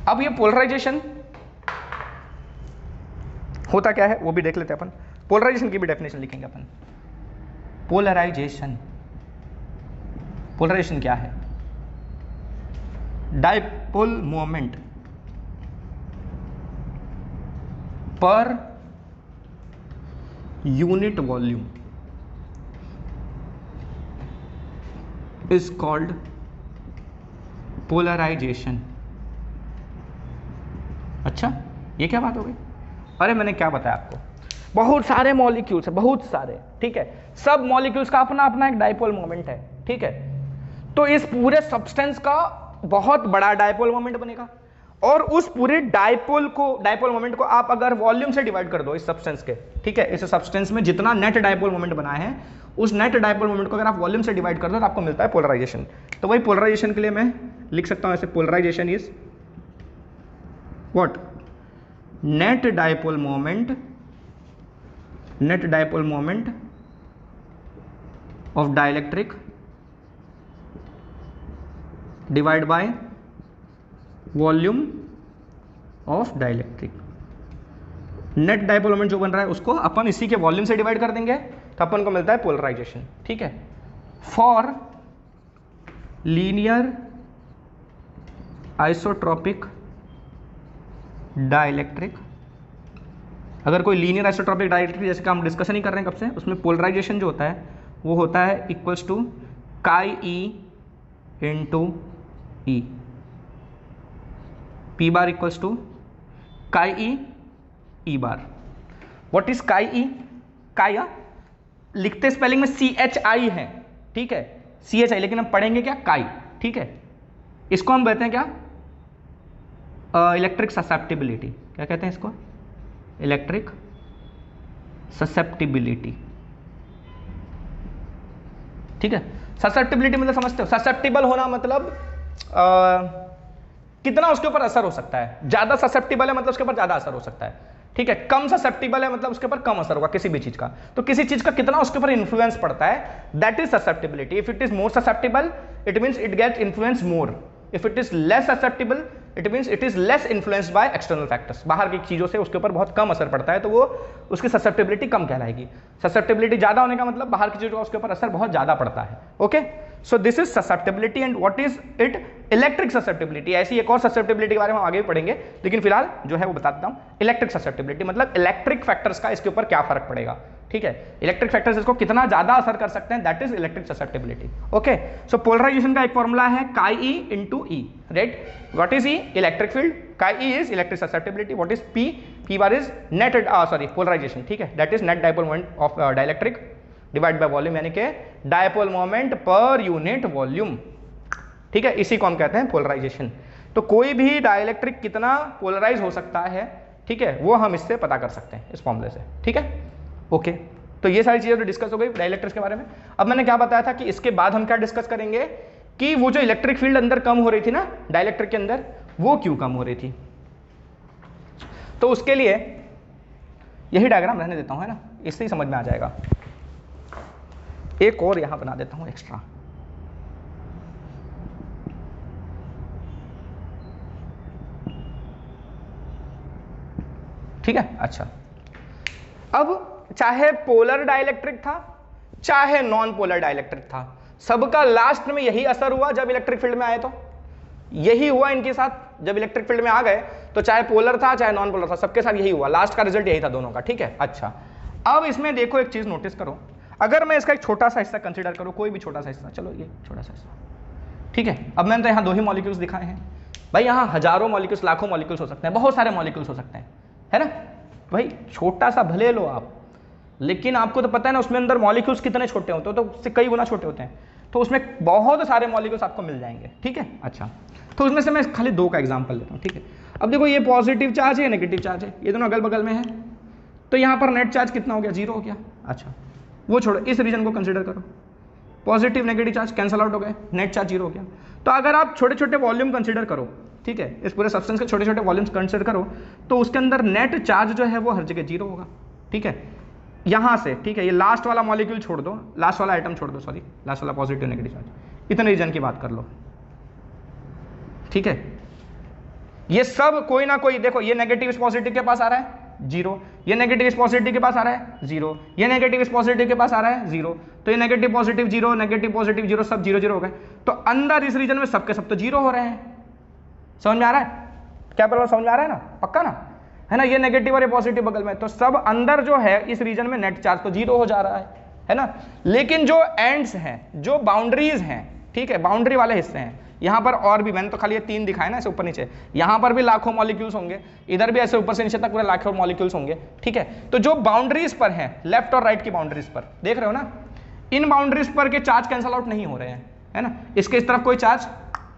अब ये पोलराइजेशन होता क्या है वो भी देख लेते हैं अपन। पोलराइजेशन की भी डेफिनेशन लिखेंगे अपन। पोलराइजेशन, पोलराइजेशन क्या है? Dipole moment per unit volume is called polarisation. अच्छा, ये क्या बात हो गई? अरे मैंने क्या बताया आपको, बहुत सारे मॉलिक्यूल्स है, बहुत सारे, ठीक है, सब मॉलिक्यूल्स का अपना अपना एक डायपोल मोमेंट है, ठीक है। तो इस पूरे सब्सटेंस का बहुत बड़ा डायपोल मोमेंट बनेगा, और उस पूरे डायपोल मोमेंट को आप अगर वॉल्यूम से डिवाइड कर दो इस सब्सटेंस के, ठीक है, इस सब्सटेंस में जितना नेट डायपोल मोमेंट बना है, उस नेट डायपोल मोमेंट को अगर आप वॉल्यूम से डिवाइड कर दो तो आपको मिलता है पोलराइजेशन। तो वही पोलराइजेशन के लिए मैं लिख सकता हूं ऐसे, polarisation is what? Net dipole moment of dielectric divide by volume of dielectric. Net dipole moment जो बन रहा है उसको अपन इसी के वॉल्यूम से डिवाइड कर देंगे तो अपन को मिलता है पोलराइजेशन, ठीक है। फॉर लीनियर आइसोट्रोपिक डाइलेक्ट्रिक, अगर कोई लीनियर आइसोट्रोपिक डाइलेक्ट्रिक जैसे कि हम डिस्कशन ही कर रहे हैं कब से, उसमें पोलराइजेशन जो होता है वो होता है equals to chi E into E, P bar equals to chi E bar. What is काई ई? काई लिखते स्पेलिंग में CHI है, ठीक है, CHI, लेकिन हम पढ़ेंगे क्या? काई, ठीक है। इसको हम कहते हैं क्या? Electric susceptibility. क्या कहते हैं इसको? इलेक्ट्रिक ससेप्टिबिलिटी, ठीक है। ससेप्टिबिलिटी मतलब समझते हो? ससेप्टिबल होना मतलब कितना उसके ऊपर असर हो सकता है। ज्यादा ससेप्टिबल है मतलब उसके ऊपर ज्यादा असर हो सकता है, ठीक है। कम ससेप्टिबल है मतलब उसके ऊपर कम असर होगा किसी भी चीज का। तो किसी चीज का कितना उसके ऊपर इन्फ्लुएंस पड़ता है, that is susceptibility. If it is more susceptible it means it gets influence more, if it is less susceptible it means it is less influenced by external factors. बाहर की चीजों से उसके ऊपर बहुत कम असर पड़ता है तो वो उसकी ससेप्टिबिलिटी कम कहलाएगी। ससेप्टिबिलिटी ज्यादा होने का मतलब बाहर की चीजों का उसके ऊपर असर बहुत ज्यादा पड़ता है। Okay, so this is susceptibility and what is it? Electric susceptibility. ऐसी एक और ससेप्टिबिलिटी के बारे में हम आगे भी पढ़ेंगे, लेकिन फिलहाल जो है वो बता देता हूं। इलेक्ट्रिक ससेप्टिबिलिटी मतलब इलेक्ट्रिक फैक्टर्स का इसके ऊपर क्या फर्क पड़ेगा, ठीक है। इलेक्ट्रिक फैक्टर्स इसको कितना ज्यादा असर कर सकते हैं, that is electric susceptibility. Okay, so polarization का एक फॉर्मूला है chi E into E, right. What is E? Electric field. Chi E is electric susceptibility. What is P? P bar is net polarization, ठीक है, that is net dipole moment of dielectric divide by volume, यानी कि dipole moment per unit volume, ठीक है। इसी को हम कहते हैं पोलराइजेशन। तो कोई भी डाइलेक्ट्रिक कितना पोलराइज हो सकता है, ठीक है, वो हम इससे पता कर सकते हैं इस फॉर्मूले से, ठीक है। ओके, तो ये सारी चीजें तो डिस्कस हो गई डाइलेक्ट्रिक्स के बारे में। अब मैंने क्या बताया था कि इसके बाद हम क्या डिस्कस करेंगे कि वो जो इलेक्ट्रिक फील्ड अंदर कम हो रही थी ना डाइलेक्ट्रिक के अंदर, वो क्यों कम हो रही थी। तो उसके लिए यही डायग्राम रहने देता हूं, है ना, इससे ही समझ में आ जाएगा। एक और यहां बना देता हूं एक्स्ट्रा, ठीक है। अच्छा, अब चाहे पोलर डाइलेक्ट्रिक था चाहे नॉन पोलर डाइलेक्ट्रिक था, सबका लास्ट में यही असर हुआ जब इलेक्ट्रिक फील्ड में आए। तो यही हुआ इनके साथ, जब इलेक्ट्रिक फील्ड में आ गए तो चाहे पोलर था चाहे नॉन पोलर था, सबके साथ यही हुआ, लास्ट का रिजल्ट यही था दोनों का। ठीक है, अच्छा अब इसमें देखो एक चीज नोटिस करो, अगर मैं इसका एक छोटा सा हिस्सा कंसीडर करूं, कोई भी छोटा सा हिस्सा, चलो ये छोटा सा हिस्सा, ठीक है। अब मैंने तो यहाँ 2 ही मॉलिक्यूल्स दिखाए हैं भाई, यहाँ हजारों मॉलिक्यूल्स लाखों मॉलिक्यूल्स हो सकते हैं, बहुत सारे मॉलिक्यूल्स हो सकते हैं, है ना भाई। छोटा सा भले लो आप, लेकिन आपको तो पता है ना उसमें अंदर मॉलिक्यूल्स कितने छोटे होते हैं, तो उससे कई गुना छोटे होते हैं, तो उसमें बहुत सारे मॉलिक्यूल्स आपको मिल जाएंगे। ठीक है, अच्छा तो उसमें से मैं खाली 2 का एग्जांपल लेता हूँ। ठीक है, अब देखो ये पॉजिटिव चार्ज है, नेगेटिव चार्ज है, ये दोनों अगल बगल में है, तो यहाँ पर नेट चार्ज कितना हो गया, 0 हो गया। अच्छा वो छोड़ो, इस रीजन को कंसिडर करो, positive negative charge cancel out हो गए, नेट चार्ज 0 हो गया। तो अगर आप छोटे छोटे वॉल्यूम कंसिडर करो, ठीक है, इस पूरे सब्सटेंस के छोटे छोटे वॉल्यूम्स कंसिडर करो, तो उसके अंदर नेट चार्ज जो है वो हर जगह 0 होगा। ठीक है, यहाँ से, ठीक है, ये लास्ट वाला मॉलिक्यूल छोड़ दो, लास्ट वाला आइटम छोड़ दो, सॉरी लास्ट वाला पॉजिटिव नेगेटिव चार्ज, इतने रीजन की बात कर लो। ठीक है, ये सब कोई ना कोई, देखो ये नेगेटिव इस पॉजिटिव के पास आ रहा है 0, ये नेगेटिव इस पॉजिटिव के पास आ रहा है 0, ये नेगेटिव इस पॉजिटिव के पास आ रहा है 0, तो ये नेगेटिव पॉजिटिव 0, नेगेटिव पॉजिटिव 0, सब 0 0 हो गए। तो अंदर इस रीजन में सबके सब तो 0 हो रहे हैं। समझ में आ रहा है क्या प्रॉब्लम, समझ में आ रहा है ना, पक्का ना, है ना। ये नेगेटिव और ये पॉजिटिव बगल में, तो सब अंदर जो है इस रीजन में नेट चार्ज तो 0 हो जा रहा है ना। लेकिन जो एंड्स हैं, जो बाउंड्रीज हैं, ठीक है, बाउंड्री वाले हिस्से हैं, यहाँ पर और भी, मैंने तो खाली ये 3 दिखाए ना ऐसे ऊपर नीचे, यहाँ पर भी लाखों मॉलिक्यूल्स होंगे, इधर भी ऐसे ऊपर से नीचे तक पूरे लाखों मॉलिक्यूल्स होंगे। ठीक है, तो जो बाउंड्रीज पर हैं, लेफ्ट और राइट की बाउंड्रीज पर देख रहे हो ना, इन बाउंड्रीज पर के चार्ज कैंसल आउट नहीं हो रहे हैं, है ना। इसके इस तरफ कोई चार्ज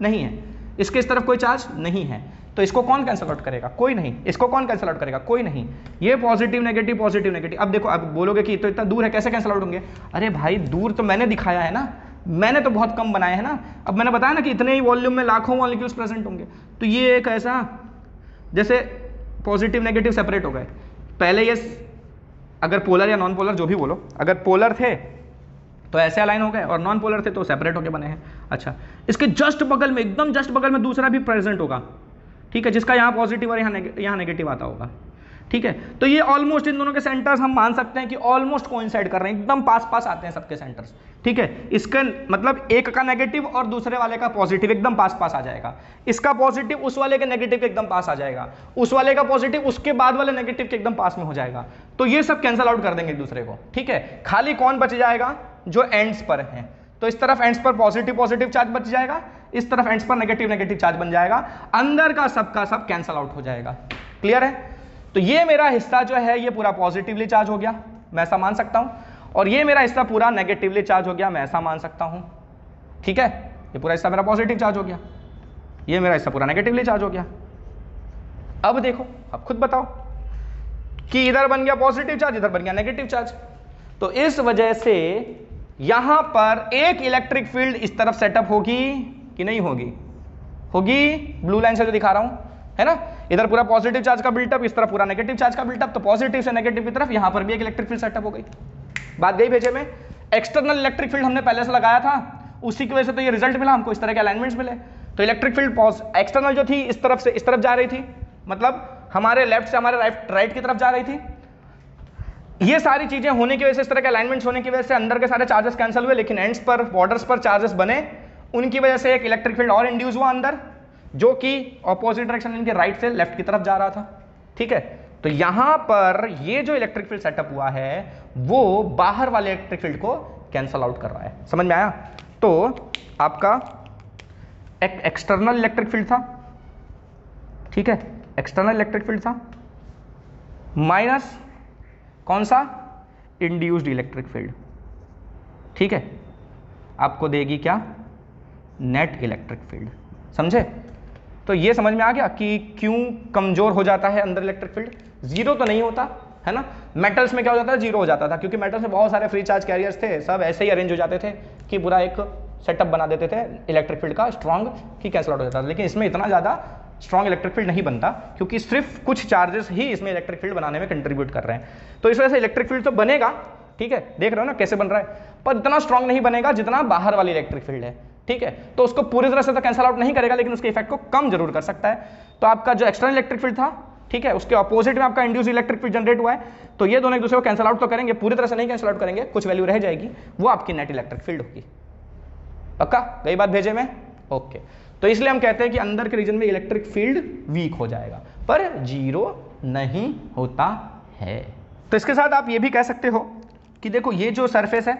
नहीं है, इसके इस तरफ कोई चार्ज नहीं है, तो इसको कौन कैंसल आउट करेगा, कोई नहीं। इसको कौन कैंसल आउट करेगा, कोई नहीं। ये पॉजिटिव नेगेटिव पॉजिटिव नेगेटिव, अब देखो, अब बोलोगे कि तो इतना दूर है कैसे कैंसल आउट होंगे, अरे भाई दूर तो मैंने दिखाया है ना, मैंने तो बहुत कम बनाए हैं ना। अब मैंने बताया ना कि इतने ही वॉल्यूम में लाखों मॉलिक्यूल्स प्रेजेंट होंगे, तो ये एक ऐसा, जैसे पॉजिटिव नेगेटिव सेपरेट हो गए, पहले ये अगर पोलर या नॉन पोलर जो भी बोलो, अगर पोलर थे तो ऐसे अलाइन हो गए और नॉन पोलर थे तो सेपरेट होके बने हैं। अच्छा, इसके जस्ट बगल में, एकदम जस्ट बगल में दूसरा भी प्रेजेंट होगा, ठीक है, जिसका यहाँ पॉजिटिव और यहाँ नेगेटिव आता होगा। ठीक है, तो ये ऑलमोस्ट इन दोनों के सेंटर्स हम मान सकते हैं कि ऑलमोस्ट कोइंसाइड कर रहे हैं, एकदम पास पास आते हैं सबके सेंटर्स। ठीक है, इसका मतलब एक का नेगेटिव और दूसरे वाले का पॉजिटिव एकदम पास पास आ जाएगा, इसका पॉजिटिव उस वाले के नेगेटिव के एकदम पास आ जाएगा, उस वाले का पॉजिटिव उसके बाद वाले नेगेटिव के एकदम पास में हो जाएगा। तो ये सब कैंसल आउट कर देंगे एक दूसरे को। ठीक है, खाली कौन बच जाएगा, जो एंड्स पर हैं, तो इस तरफ एंड्स पर पॉजिटिव पॉजिटिव चार्ज बच जाएगा, इस तरफ एंड्स पर नेगेटिव नेगेटिव चार्ज बन जाएगा, अंदर का सब कैंसल आउट हो जाएगा। क्लियर है, तो ये मेरा हिस्सा जो है ये पूरा पॉजिटिवली चार्ज हो गया, मैं ऐसा मान सकता हूं, और ये मेरा हिस्सा पूरा नेगेटिवली चार्ज हो गया, मैं ऐसा मान सकता हूं। ठीक है, ये पूरा हिस्सा मेरा पॉजिटिव चार्ज हो गया, ये मेरा हिस्सा पूरा नेगेटिवली चार्ज हो गया। अब देखो, अब खुद बताओ कि इधर बन गया पॉजिटिव चार्ज, इधर बन गया नेगेटिव चार्ज, तो इस वजह से यहां पर एक इलेक्ट्रिक फील्ड इस तरफ सेटअप होगी कि नहीं होगी, होगी, ब्लू लाइन से जो दिखा रहा हूं, है ना। इधर पूरा पॉजिटिव चार्ज का बिल्टअप, इस तरफ पूरा नेगेटिव चार्ज का बिल्टअप, तो पॉजिटिव से नेगेटिव की तरफ यहां पर भी एक इलेक्ट्रिक फील्ड सेटअप हो गई। बात गई भेजे में, एक्सटर्नल इलेक्ट्रिक फील्ड हमने पहले से लगाया था, उसी की वजह से तो ये रिजल्ट मिला हमको, इस तरह के अलाइनमेंट्स मिले। तो इलेक्ट्रिक फील्ड एक्सटर्नल जो थी इस तरफ से इस तरफ जा रही थी, मतलब हमारे लेफ्ट से हमारे राइट की तरफ जा रही थी। ये सारी चीजें होने की वजह से, इस तरह के अलाइनमेंट्स होने की वजह से अंदर के सारे चार्जेस कैंसिल हुए, लेकिन एंड्स पर, बॉर्डर्स पर चार्जेस बने, उनकी वजह से एक इलेक्ट्रिक फील्ड और इंड्यूस हुआ अंदर, जो कि ऑपोजिट डायरेक्शन इनके राइट से लेफ्ट की तरफ जा रहा था। ठीक है, तो यहां पर ये जो इलेक्ट्रिक फील्ड सेटअप हुआ है वो बाहर वाले इलेक्ट्रिक फील्ड को कैंसल आउट कर रहा है। समझ में आया, तो आपका एक एक्सटर्नल इलेक्ट्रिक फील्ड था, ठीक है, एक्सटर्नल इलेक्ट्रिक फील्ड था, माइनस कौन सा, इंड्यूस्ड इलेक्ट्रिक फील्ड। ठीक है, आपको देगी क्या, नेट इलेक्ट्रिक फील्ड। समझे, तो ये समझ में आ गया कि क्यों कमजोर हो जाता है अंदर इलेक्ट्रिक फील्ड। जीरो तो नहीं होता है ना, मेटल्स में क्या हो जाता है, जीरो हो जाता था, क्योंकि मेटल्स में बहुत सारे फ्री चार्ज कैरियर्स थे, सब ऐसे ही अरेंज हो जाते थे कि पूरा एक सेटअप बना देते थे इलेक्ट्रिक फील्ड का स्ट्रॉन्ग, कि कैंसल आउट हो जाता था। लेकिन इसमें इतना ज़्यादा स्ट्रॉन्ग इलेक्ट्रिक फील्ड नहीं बनता, क्योंकि सिर्फ कुछ चार्जेस ही इसमें इलेक्ट्रिक फील्ड बनाने में कंट्रीब्यूट कर रहे हैं। तो इस वजह से इलेक्ट्रिक फील्ड तो बनेगा, ठीक है, देख रहे हो ना कैसे बन रहा है, पर इतना स्ट्रॉन्ग नहीं बनेगा जितना बाहर वाली इलेक्ट्रिक फील्ड है। ठीक है, तो उसको पूरी तरह से तो कैंसल आउट नहीं करेगा, लेकिन उसके इफेक्ट को कम जरूर कर सकता है। तो आपका जो एक्सटर्नल इलेक्ट्रिक फील्ड था ठीक है, उसके ऑपोजिट में आपका इंड्यूस इलेक्ट्रिक फील्ड जनरेट हुआ है, तो ये दोनों एक दूसरे को कैंसिल आउट तो करेंगे, पूरी तरह से नहीं कैंसिल आउट करेंगे, कुछ वैल्यू रह जाएगी, वो आपकी नेट इलेक्ट्रिक फील्ड होगी। पक्का गई बात भेजे में? ओके, तो इसलिए हम कहते हैं कि अंदर के रीजन में इलेक्ट्रिक फील्ड वीक हो जाएगा, पर जीरो नहीं होता है। तो इसके साथ आप ये भी कह सकते हो कि देखो ये जो सरफेस है,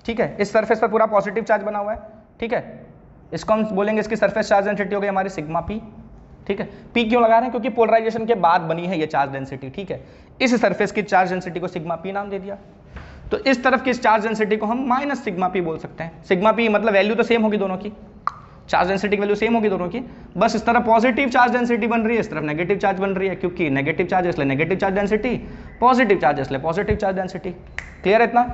ठीक है, इस सरफेस पर पूरा पॉजिटिव चार्ज बना हुआ है, ठीक है, इसको हम बोलेंगे इसकी सरफेस चार्ज डेंसिटी हो गई हमारी सिग्मा पी, ठीक है। पी क्यों लगा रहे हैं? क्योंकि पोलराइजेशन के बाद बनी है ये चार्ज डेंसिटी, ठीक है। इस सरफेस की चार्ज डेंसिटी को सिग्मा पी नाम दे दिया, तो इस तरफ की इस चार्ज डेंसिटी को हम माइनस सिग्मा पी बोल सकते हैं। सिग्मा पी मतलब वैल्यू तो सेम होगी दोनों की, चार्ज डेंसिटी की वैल्यू सेम होगी दोनों की, बस इस तरफ पॉजिटिव चार्ज डेंसिटी बन रही है, इस तरफ नेगेटिव चार्ज बन रही है, क्योंकि नेगेटिव चार्ज इसलिए negative charge density, positive charge इसलिए पॉजिटिव चार्ज डेंसिटी। क्लियर है इतना?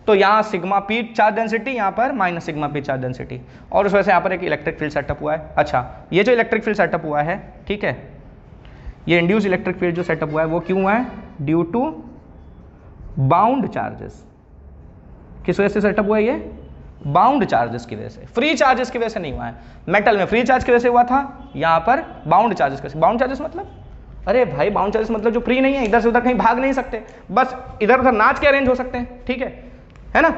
तो यहाँ सिग्मा पी चार्ज डेंसिटी, यहाँ पर minus sigma P charge density, और उस वजह से यहाँ पर एक इलेक्ट्रिक फील्ड सेटअप हुआ है। अच्छा, ये जो इलेक्ट्रिक फील्ड सेटअप हुआ है, ठीक है, ये इंड्यूस इलेक्ट्रिक फील्ड जो सेटअप हुआ है वो क्यों हुआ है? Due to bound charges. किस वजह से सेटअप हुआ है ये? बाउंड चार्जेस की वजह से, फ्री चार्जेस की वजह से नहीं हुआ है। मेटल में फ्री चार्ज की वजह से हुआ था, यहाँ पर बाउंड चार्जेस की वजह से। बाउंड चार्जेस मतलब, अरे भाई बाउंड चार्जेस मतलब जो फ्री नहीं है, इधर से उधर कहीं भाग नहीं सकते, बस इधर उधर नाच के अरेंज हो सकते हैं, ठीक है ना।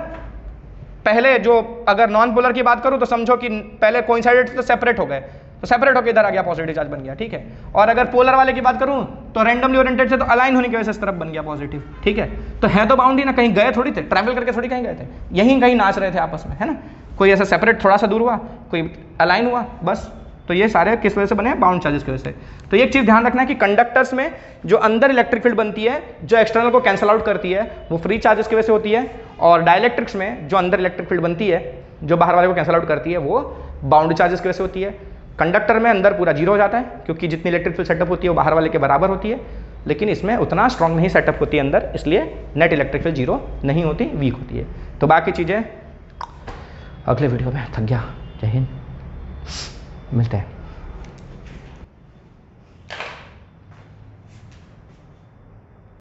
पहले जो अगर नॉन पोलर की बात करूं तो समझो कि पहले कोइंसाइडेड तो सेपरेट हो गए, तो सेपरेट होकर इधर आ गया, पॉजिटिव चार्ज बन गया, ठीक है। और अगर पोलर वाले की बात करूं तो रैंडमली ओरिएंटेड से तो अलाइन होने की वजह से इस तरफ बन गया पॉजिटिव, ठीक है। तो है तो बाउंड ही ना, कहीं गए थोड़ी थे, ट्रैवल करके थोड़ी कहीं गए थे, यहीं कहीं नाच रहे थे आपस में, है ना। कोई ऐसा सेपरेट थोड़ा सा दूर हुआ, कोई अलाइन हुआ, बस। तो ये सारे किस वजह से बने? बाउंड चार्जेस की वजह से। तो एक चीज ध्यान रखना है कि कंडक्टर्स में जो अंदर इलेक्ट्रिक फील्ड बनती है, जो एक्सटर्नल को कैंसिल आउट करती है, वो फ्री चार्जेस की वजह से होती है, और डाइलेक्ट्रिक्स में जो अंदर इलेक्ट्रिक फील्ड बनती है, जो बाहर वाले को कैंसिल आउट करती है, वो बाउंड चार्जेस की वजह से होती है। कंडक्टर में अंदर पूरा जीरो हो जाता है, क्योंकि जितनी इलेक्ट्रिक फील्ड सेटअप होती है वो बाहर वाले के बराबर होती है, लेकिन इसमें उतना स्ट्रॉन्ग नहीं सेटअप होती है अंदर, इसलिए नेट इलेक्ट्रिक फील्ड जीरो नहीं होती, वीक होती है। तो बाकी चीज़ें अगले वीडियो में। थक गया, जय हिंद, मिलते हैं।